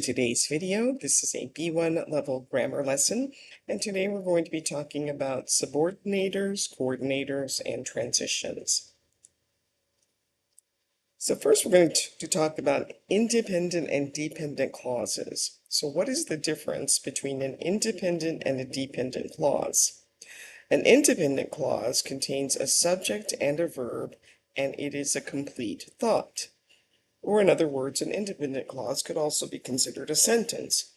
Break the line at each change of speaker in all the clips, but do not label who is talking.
Today's video. This is a B1 level grammar lesson, and today we're going to be talking about subordinators, coordinators, and transitions. So first we're going to talk about independent and dependent clauses. So what is the difference between an independent and a dependent clause? An independent clause contains a subject and a verb, and it is a complete thought. Or in other words, an independent clause could also be considered a sentence.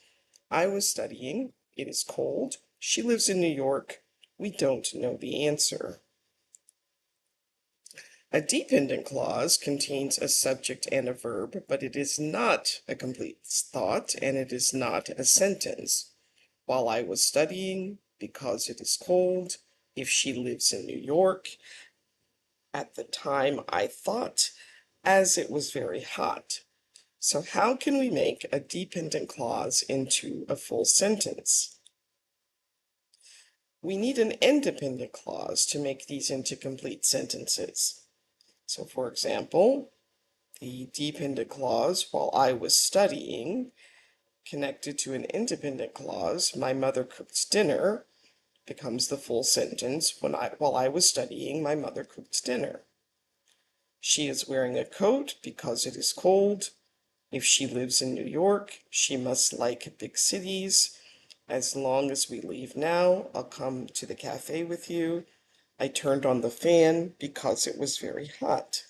I was studying. It is cold. She lives in New York. We don't know the answer. A dependent clause contains a subject and a verb, but it is not a complete thought, and it is not a sentence. While I was studying, because it is cold, if she lives in New York, at the time I thought, as it was very hot. So how can we make a dependent clause into a full sentence? We need an independent clause to make these into complete sentences. So for example, the dependent clause, while I was studying, connected to an independent clause, my mother cooked dinner, becomes the full sentence, while I was studying, my mother cooked dinner. She is wearing a coat because it is cold. If she lives in New York, she must like big cities. As long as we leave now, I'll come to the cafe with you. I turned on the fan because it was very hot.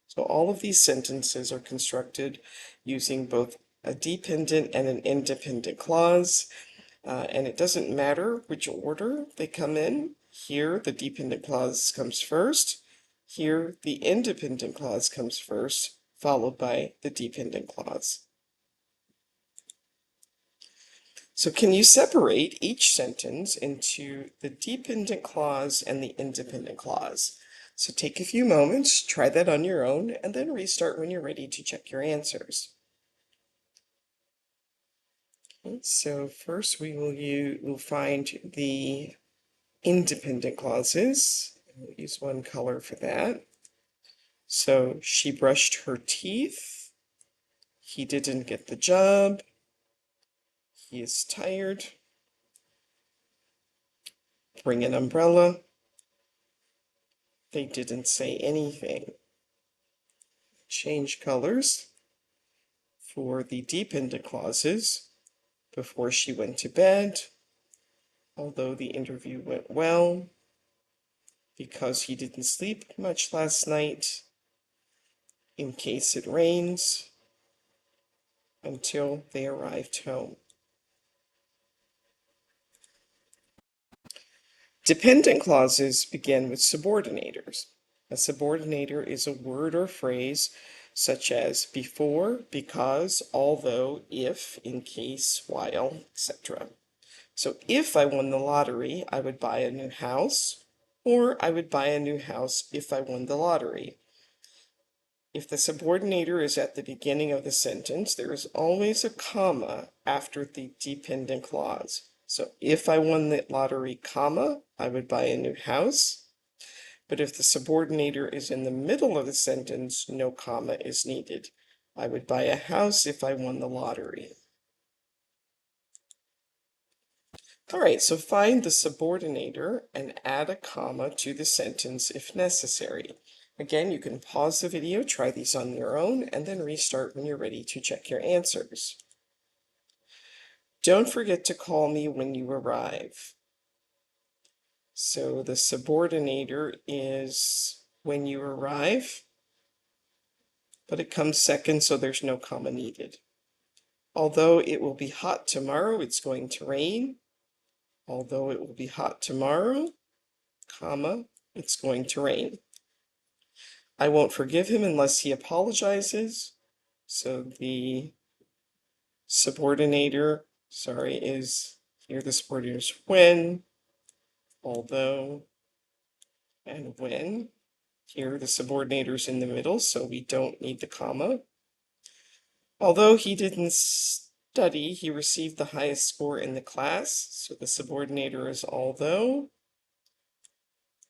So all of these sentences are constructed using both a dependent and an independent clause. And it doesn't matter which order they come in. Here, the dependent clause comes first. Here, the independent clause comes first, followed by the dependent clause. So can you separate each sentence into the dependent clause and the independent clause? So take a few moments, try that on your own, and then restart when you're ready to check your answers. Okay, so first we'll find the independent clauses. We'll use one color for that. So she brushed her teeth. He didn't get the job. He is tired. Bring an umbrella. They didn't say anything. Change colors for the dependent clauses. Before she went to bed. Although the interview went well. Because he didn't sleep much last night. In case it rains. Until they arrived home. Dependent clauses begin with subordinators. A subordinator is a word or phrase such as before, because, although, if, in case, while, etc. So if I won the lottery, I would buy a new house, or I would buy a new house if I won the lottery. If the subordinator is at the beginning of the sentence, there is always a comma after the dependent clause. So if I won the lottery, comma, I would buy a new house. But if the subordinator is in the middle of the sentence, no comma is needed. I would buy a house if I won the lottery. All right, so find the subordinator and add a comma to the sentence if necessary. Again, you can pause the video, try these on your own, and then restart when you're ready to check your answers. Don't forget to call me when you arrive. So the subordinator is when you arrive, but it comes second, so there's no comma needed. Although it will be hot tomorrow, it's going to rain. Although it will be hot tomorrow, comma, it's going to rain. I won't forgive him unless he apologizes. So the subordinator, is here the subordinator is when, although, and when. Here the subordinator's in the middle, so we don't need the comma. Although he didn't study, he received the highest score in the class, so the subordinator is although.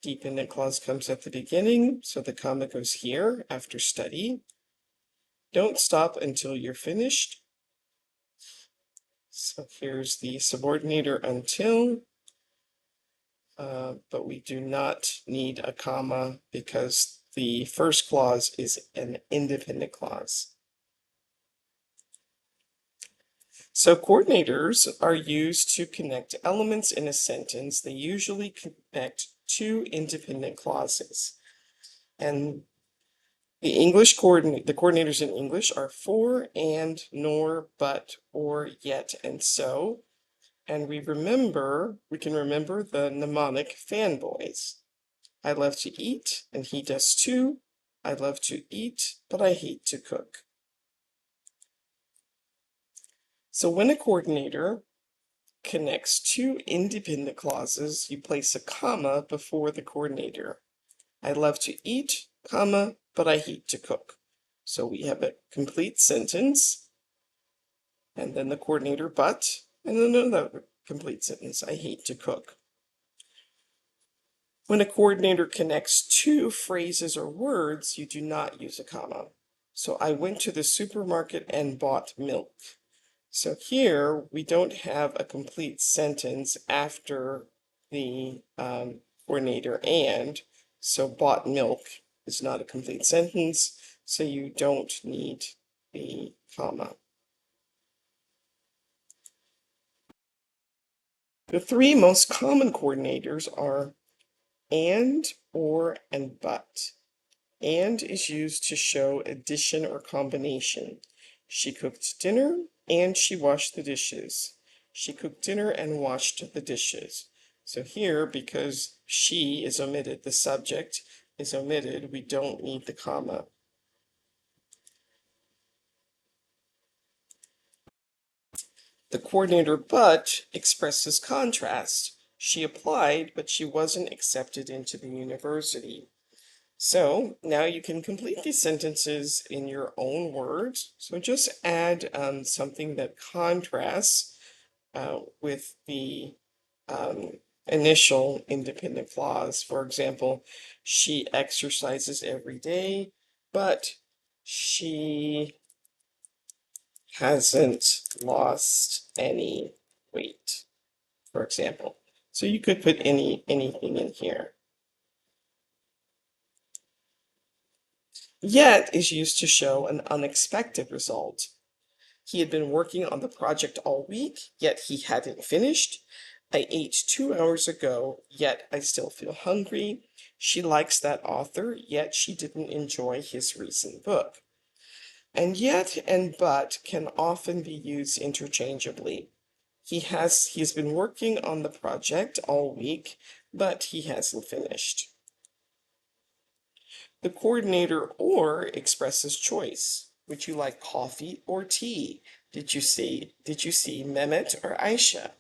Dependent clause comes at the beginning, so the comma goes here after study. Don't stop until you're finished. So here's the subordinator until, but we do not need a comma because the first clause is an independent clause. So coordinators are used to connect elements in a sentence. They usually connect two independent clauses. And the coordinators in English are for, and, nor, but, or, yet, and so. And we can remember the mnemonic FANBOYS. I love to eat, and he does too. I love to eat, but I hate to cook. So when a coordinator connects two independent clauses, you place a comma before the coordinator. I love to eat, comma, but I hate to cook. So we have a complete sentence, and then the coordinator but, and then another complete sentence. I hate to cook. When a coordinator connects two phrases or words, you do not use a comma. So I went to the supermarket and bought milk. So here we don't have a complete sentence after the coordinator and, so bought milk is not a complete sentence, so you don't need the comma. The three most common coordinators are and, or, and but. And is used to show addition or combination. She cooked dinner and she washed the dishes. She cooked dinner and washed the dishes. So here, because she is omitted, the subject is omitted, we don't need the comma. The coordinator but expresses contrast. She applied, but she wasn't accepted into the university. So now you can complete these sentences in your own words. So just add something that contrasts with the initial independent clause. For example, she exercises every day, but she hasn't lost any weight, for example. So you could put anything in here. Yet is used to show an unexpected result. He had been working on the project all week, yet he hadn't finished. I ate 2 hours ago, yet I still feel hungry. She likes that author, yet she didn't enjoy his recent book. And yet and but can often be used interchangeably. He's been working on the project all week, but he hasn't finished. The coordinator or expresses choice. Would you like coffee or tea? Did you see Mehmet or Aisha?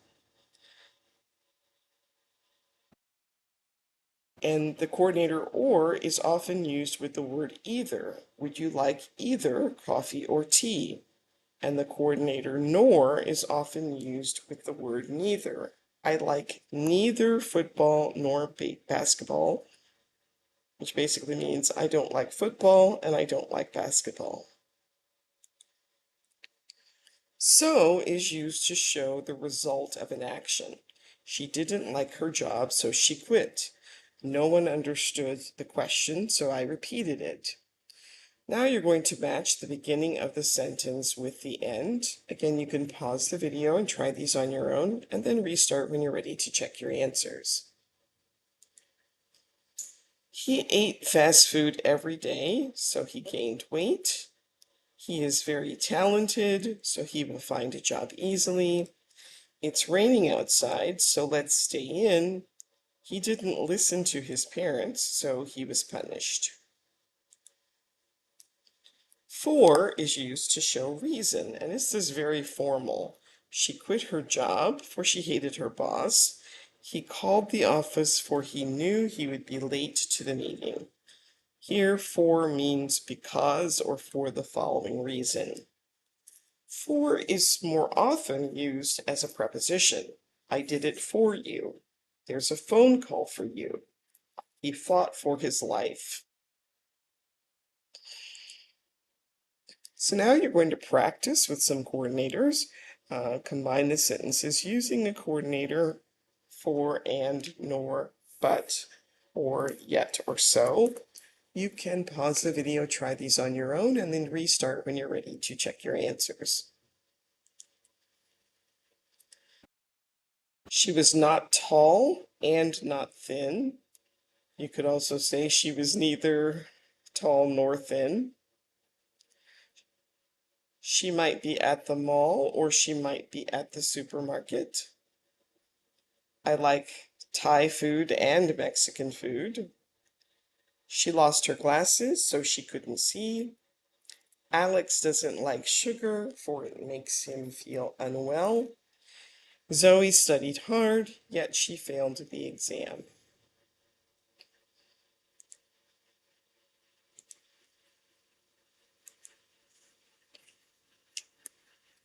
And the coordinator or is often used with the word either. Would you like either coffee or tea? And the coordinator nor is often used with the word neither. I like neither football nor basketball, which basically means I don't like football and I don't like basketball. So is used to show the result of an action. She didn't like her job, so she quit. No one understood the question, so I repeated it. Now you're going to match the beginning of the sentence with the end. Again, you can pause the video and try these on your own, and then restart when you're ready to check your answers. He ate fast food every day, so he gained weight. He is very talented, so he will find a job easily. It's raining outside, so let's stay in. He didn't listen to his parents, so he was punished. For is used to show reason, and this is very formal. She quit her job, for she hated her boss. He called the office, for he knew he would be late to the meeting. Here, for means because or for the following reason. For is more often used as a preposition. I did it for you. There's a phone call for you. He fought for his life. So now you're going to practice with some coordinators. Combine the sentences using the coordinator for, and, nor, but, or, yet, or so. You can pause the video, try these on your own, and then restart when you're ready to check your answers. She was not tall and not thin. You could also say she was neither tall nor thin. She might be at the mall or she might be at the supermarket. I like Thai food and Mexican food. She lost her glasses so she couldn't see. Alex doesn't like sugar for it makes him feel unwell. Zoe studied hard, yet she failed the exam.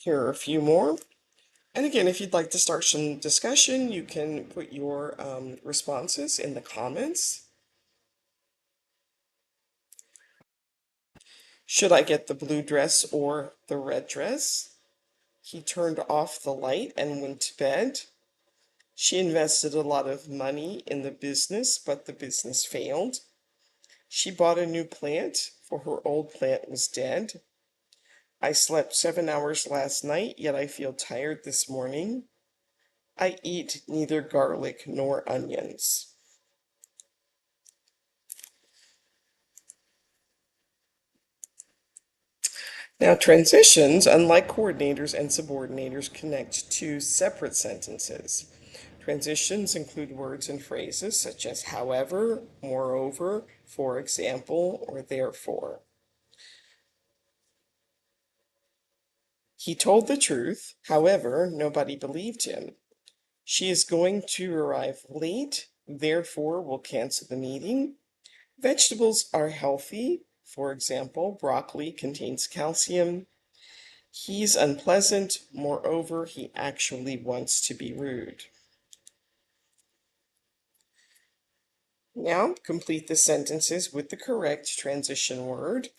Here are a few more. And again, if you'd like to start some discussion, you can put your responses in the comments. Should I get the blue dress or the red dress? He turned off the light and went to bed. She invested a lot of money in the business, but the business failed. She bought a new plant, for her old plant was dead. I slept 7 hours last night, yet I feel tired this morning. I eat neither garlic nor onions. Now, transitions, unlike coordinators and subordinators, connect two separate sentences. Transitions include words and phrases such as however, moreover, for example, or therefore. He told the truth, however, nobody believed him. She is going to arrive late, therefore will cancel the meeting. Vegetables are healthy, for example, broccoli contains calcium. He's unpleasant, moreover, he actually wants to be rude. Now, complete the sentences with the correct transition word.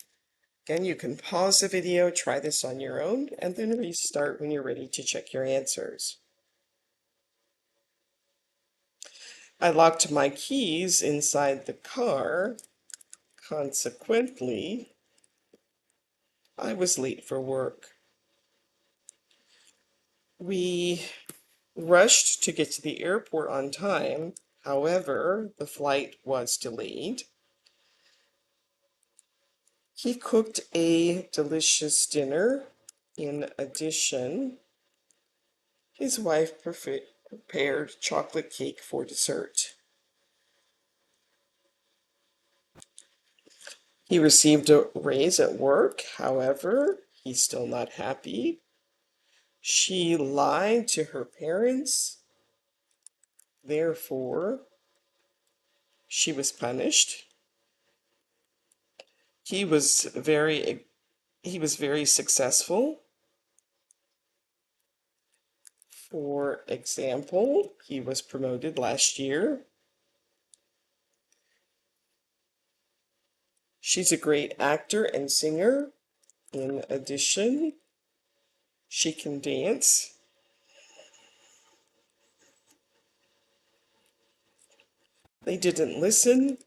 Again, you can pause the video, try this on your own, and then restart when you're ready to check your answers. I locked my keys inside the car. Consequently, I was late for work. We rushed to get to the airport on time. However, the flight was delayed. He cooked a delicious dinner. In addition, his wife prepared chocolate cake for dessert. He received a raise at work. However, he's still not happy. She lied to her parents. Therefore, she was punished. He was very successful. For example, he was promoted last year. She's a great actor and singer. In addition, she can dance. They didn't listen,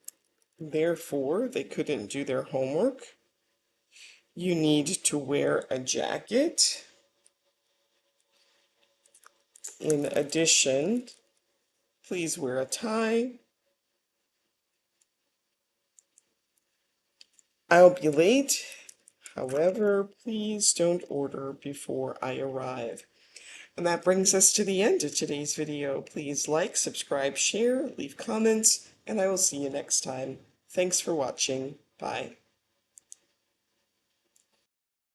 therefore they couldn't do their homework. You need to wear a jacket. In addition, please wear a tie. I'll be late. However, please don't order before I arrive. And that brings us to the end of today's video. Please like, subscribe, share, leave comments, and I will see you next time. Thanks for watching. Bye.